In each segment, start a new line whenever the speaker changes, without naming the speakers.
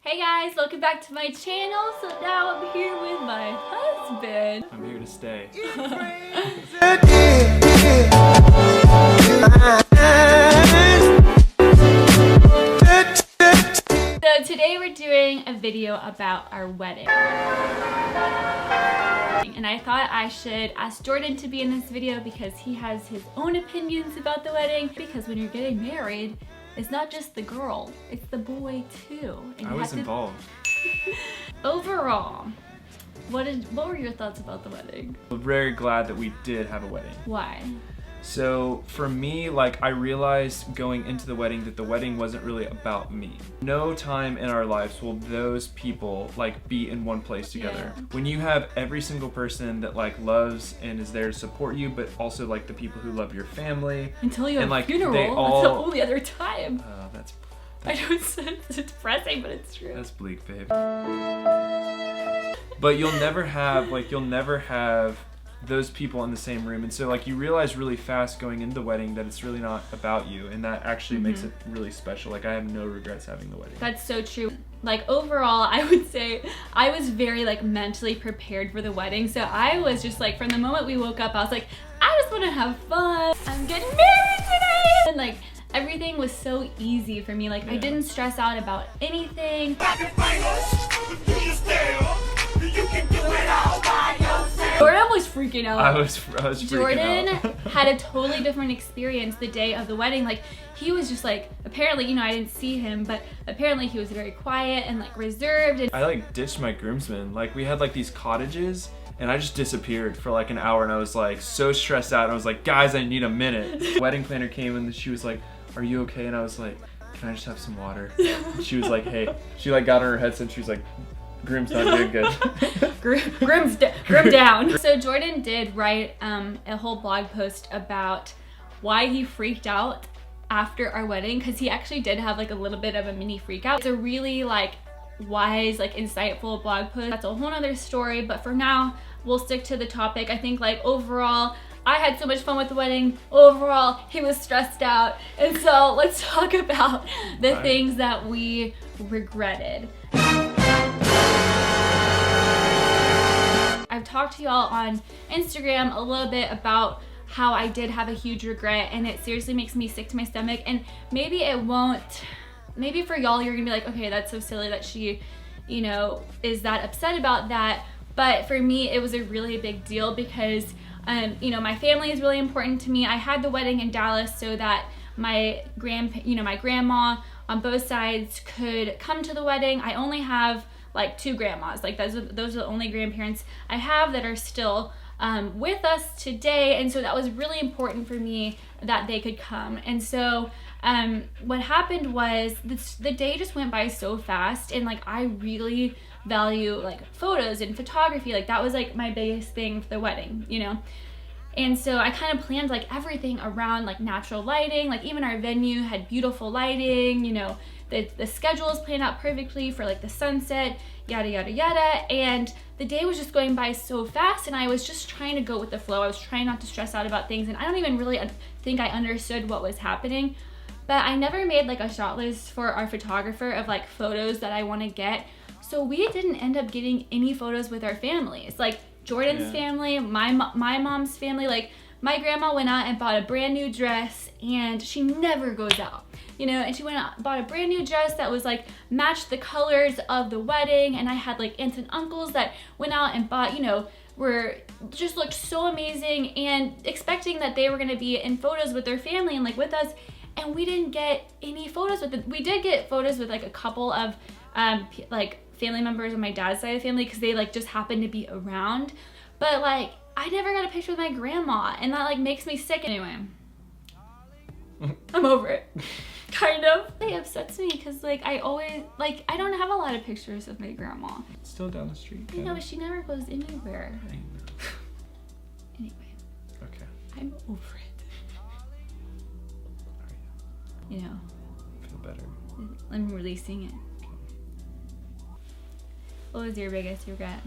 Hey guys, welcome back to my channel. So now I'm here with my husband.
I'm here to stay.
So today we're doing a video about our wedding. And I thought I should ask Jordan to be in this video because he has his own opinions about the wedding. Because when you're getting married, it's not just the girl, it's the boy too. And
I was involved.
Overall, what were your thoughts about the wedding?
I'm very glad that we did have a wedding.
Why?
So for me, I realized going into the wedding that the wedding wasn't really about me. No time in our lives will those people be in one place together.
Yeah.
When you have every single person that loves and is there to support you, but also the people who love your family.
Until you have a funeral,
they all...
that's the only other time.
That's
I know it's depressing, but it's true.
That's bleak, babe. But you'll never have those people in the same room, and so you realize really fast going into the wedding that it's really not about you, and that actually makes it really special. I have no regrets having the wedding.
That's so true. Overall, I would say I was very mentally prepared for the wedding. So I was just from the moment we woke up, I was I just want to have fun. I'm getting married today, and everything was so easy for me. Yeah. I didn't stress out about anything. Jordan was freaking out.
I was freaking
Jordan
out.
had a totally different experience the day of the wedding. He was just apparently, I didn't see him, but apparently he was very quiet and reserved. And
I ditched my groomsmen. We had these cottages, and I just disappeared for an hour, and I was so stressed out. And I was guys, I need a minute. Wedding planner came and she was are you okay? And I was can I just have some water? And she was hey. She got on her headset and she was groom's not doing good.
Groom down. So Jordan did write a whole blog post about why he freaked out after our wedding, because he actually did have a little bit of a mini freak out. It's a really wise, insightful blog post. That's a whole nother story, but for now we'll stick to the topic. I think overall I had so much fun with the wedding. Overall, he was stressed out. And so let's talk about the things that we regretted. I've talked to y'all on Instagram a little bit about how I did have a huge regret, and it seriously makes me sick to my stomach. And maybe it won't, maybe for y'all you're gonna be okay, that's so silly that she, is that upset about that. But for me, it was a really big deal because my family is really important to me. I had the wedding in Dallas so that my grandma on both sides could come to the wedding. I only have two grandmas. Those are the only grandparents I have that are still with us today, and so that was really important for me that they could come. And so what happened was the day just went by so fast, and I really value photos and photography. That was my biggest thing for the wedding, And so I kind of planned everything around natural lighting. Even our venue had beautiful lighting, the schedule is planned out perfectly for the sunset, yada yada yada. And the day was just going by so fast, and I was just trying to go with the flow. I was trying not to stress out about things, and I don't even really think I understood what was happening. But I never made a shot list for our photographer of photos that I want to get. So we didn't end up getting any photos with our families. Jordan's family, my mom's family, my grandma went out and bought a brand new dress, and she never goes out, and she went out and bought a brand new dress that was matched the colors of the wedding. And I had aunts and uncles that went out and bought, were just looked so amazing, and expecting that they were going to be in photos with their family and with us. And we didn't get any photos with them. We did get photos with a couple of family members on my dad's side of the family, because they just happened to be around. But I never got a picture with my grandma, and that makes me sick. Anyway, I'm over it. Kind of. It upsets me because I always I don't have a lot of pictures of my grandma.
It's still down the street.
I know, but she never goes anywhere.
I know.
Anyway.
Okay.
I'm over it.
Feel better.
I'm releasing it. What was your biggest regret?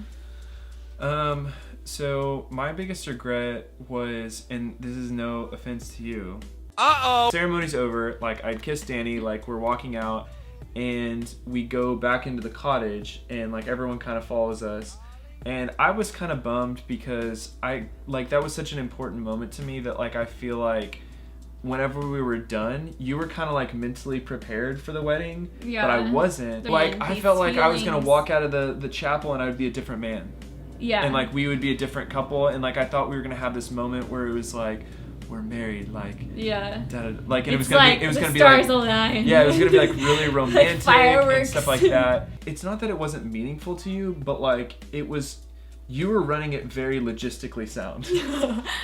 So my biggest regret was, and this is no offense to you.
Uh-oh.
Ceremony's over. I'd kissed Dani. We're walking out, and we go back into the cottage, and like everyone kind of follows us. And I was kind of bummed because that was such an important moment to me that like I feel like whenever we were done, you were kind of like mentally prepared for the wedding, but I wasn't. Like I felt like I was gonna walk out of the chapel and I would be a different man.
Yeah.
And like we would be a different couple, and like I thought we were gonna have this moment where it was like, we're married, like like, and it was gonna be like
align.
Yeah, it was gonna be like really romantic
fireworks
and stuff like that. It's not that it wasn't meaningful to you, but like you were running it very logistically sound.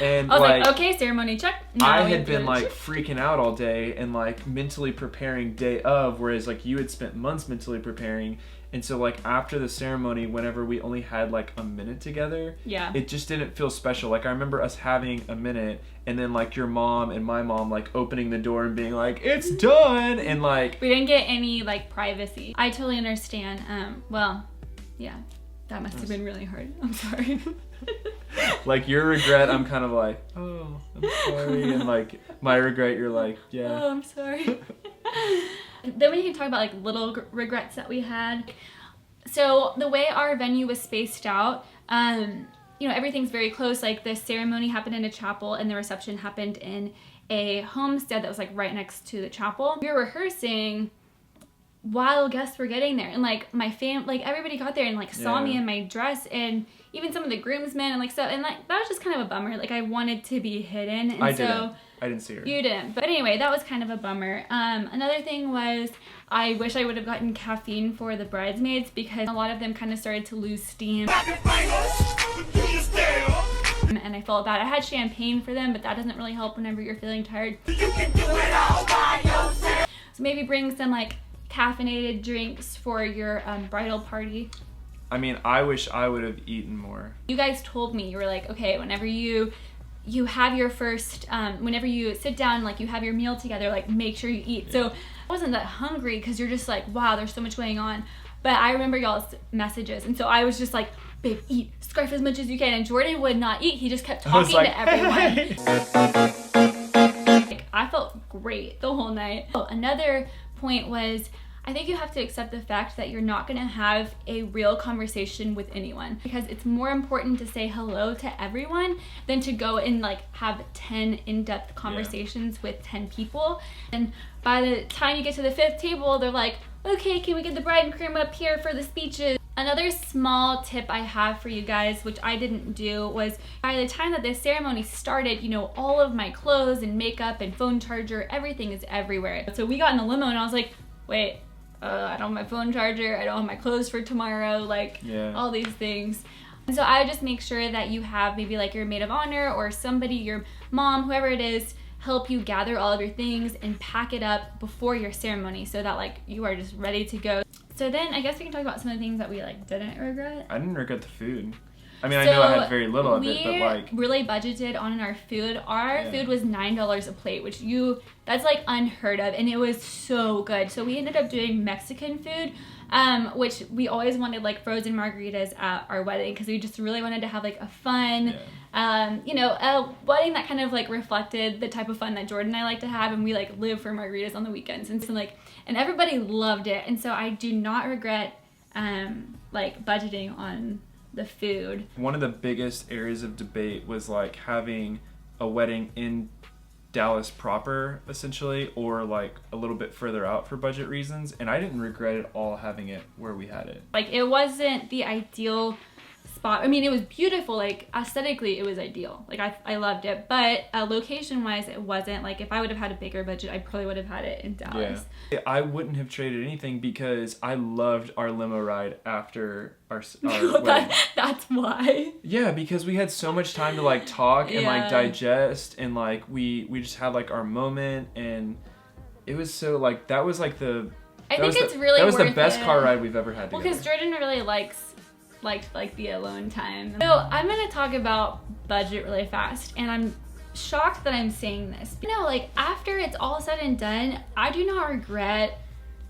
And
I was like, okay, ceremony check.
I had been like freaking out all day and like mentally preparing day of, whereas like you had spent months mentally preparing. And so like after the ceremony, whenever we only had like a minute together, it just didn't feel special. Like I remember us having a minute, and then like your mom and my mom like opening the door and being like, it's done, and like
we didn't get any like privacy. I totally understand. Well, yeah, that must have been really hard. I'm sorry.
Like your regret, I'm kind of like, oh, I'm sorry, and like my regret, you're like, yeah.
Oh, I'm sorry. Then we can talk about like little regrets that we had. So the way our venue was spaced out, you know, everything's very close. Like the ceremony happened in a chapel and the reception happened in a homestead that was like right next to the chapel. We were rehearsing while guests were getting there, and like like everybody got there and like saw me in my dress, and even some of the groomsmen and like stuff, and like that was just kind of a bummer. Like I wanted to be hidden, and
I didn't see her.
You didn't. But anyway, that was kind of a bummer. Another thing was I wish I would have gotten caffeine for the bridesmaids, because a lot of them kind of started to lose steam. And I felt bad. I had champagne for them, but that doesn't really help whenever you're feeling tired. You can do it all by yourself. So maybe bring some like caffeinated drinks for your bridal party.
I mean, I wish I would have eaten more.
You guys told me, you were like, okay, whenever you have your first, whenever you sit down, like you have your meal together, like make sure you eat. So I wasn't that hungry because you're just like, wow, there's so much going on. But I remember y'all's messages, and so I was just like, babe, eat, scarf as much as you can. And Jordan would not eat. He just kept talking to everyone. Like, I felt great the whole night. Oh, another point was, I think you have to accept the fact that you're not gonna have a real conversation with anyone, because it's more important to say hello to everyone than to go and like have 10 in-depth conversations with 10 people. And by the time you get to the 5th table, they're like, okay, can we get the bride and groom up here for the speeches? Another small tip I have for you guys, which I didn't do, was by the time that the ceremony started, you know, all of my clothes and makeup and phone charger, everything is everywhere. So we got in the limo and I was like, wait, I don't have my phone charger, I don't have my clothes for tomorrow, like all these things. And so I just make sure that you have maybe like your maid of honor or somebody, your mom, whoever it is, help you gather all of your things and pack it up before your ceremony so that like you are just ready to go. So then I guess we can talk about some of the things that we like didn't regret.
I didn't regret the food. I mean, I know I had very little of it, but like...
We really budgeted on our food. Our food was $9 a plate, which that's like unheard of, and it was so good. So we ended up doing Mexican food, which we always wanted like frozen margaritas at our wedding, because we just really wanted to have like a fun, you know, a wedding that kind of like reflected the type of fun that Jordan and I like to have, and we like live for margaritas on the weekends. And so like, and everybody loved it. And so I do not regret like budgeting on the food.
One of the biggest areas of debate was like having a wedding in Dallas proper, essentially, or like a little bit further out for budget reasons, and I didn't regret at all having it where we had it.
Like, it wasn't the ideal spot. I mean, it was beautiful, like aesthetically it was ideal, like I loved it, but location wise it wasn't. Like, if I would have had a bigger budget, I probably would have had it in Dallas.
I wouldn't have traded anything, because I loved our limo ride after our wedding.
That's why.
Yeah, because we had so much time to like talk and like digest, and like we just had like our moment, and it was so like that was like the
that was
the best car ride we've ever had together.
Well, because Jordan really liked like the alone time. So I'm gonna talk about budget really fast, and I'm shocked that I'm saying this. You know, like after it's all said and done, I do not regret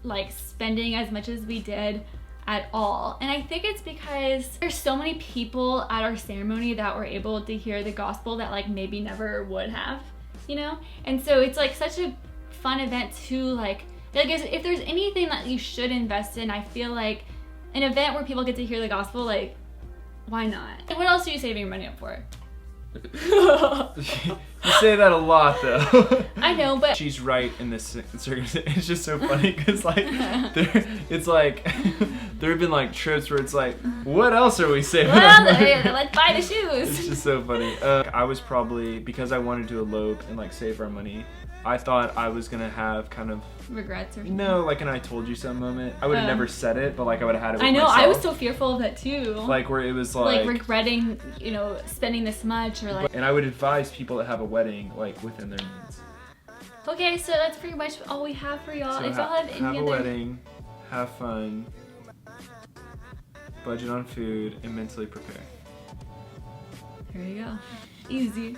like spending as much as we did at all. And I think it's because there's so many people at our ceremony that were able to hear the gospel that like maybe never would have, you know? And so it's like such a fun event to like Like, if there's anything that you should invest in, I feel like an event where people get to hear the gospel, like, why not? Like, what else are you saving your money up for?
You say that a lot, though.
I know, but
she's right in this circumstance. It's just so funny because, like, it's like there have been like trips where it's like, what else are we saving?
well, let's buy the shoes.
It's just so funny. I was probably, because I wanted to elope and like save our money, I thought I was gonna have kind of
regrets or something.
No, like an I told you so moment. I would have never said it, but like I would have had it with
I know,
myself.
I was so fearful of that too.
Like where it was like
regretting, spending this much or like.
And I would advise people that have a wedding like within their means.
Okay, so that's pretty much all we have for y'all.
So
if y'all have any
a wedding, have fun, budget on food, and mentally prepare.
There you go. Easy.